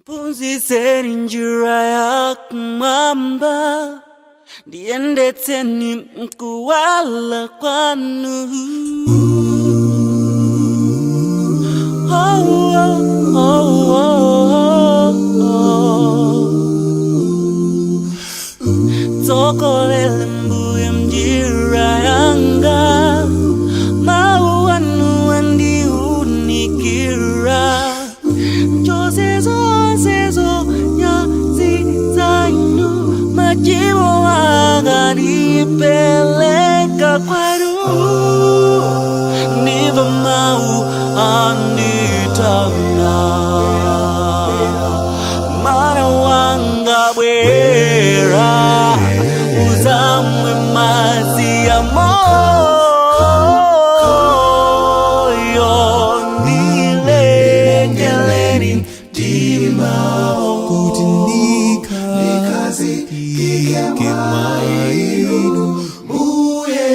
Punzitseni njira ya kumwamba, ndiendetseni mkuwala kwanu. Tokolele mbuye mjira yanga, mau anu andiunikira. Njosezo nyazizanyu, majibu aganipeleka kwanu. Niva mau anitana, mana wanga bwera, uzamwe mazi ya moyo. Nilekeleni timao kutinika nikazi kikemainu muye.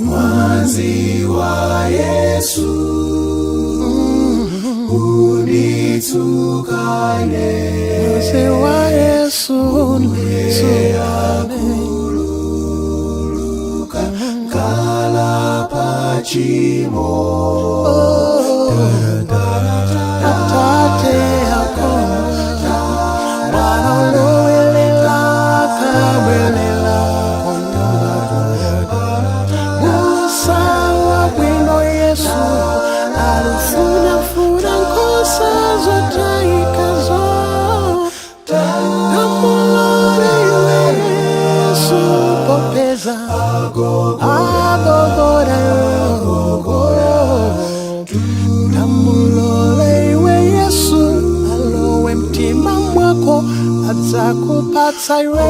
Mwazi wa Yesu unitukane, mwazi wa Yesu unitukane, kala pachimo tate hakona wanaoelela kabelela musawa bwino Yesu alufuna nkosa zotaikazo namulole Yesu popeza agogora namulole Yesu alowe mtima mwako azakupatsa iwe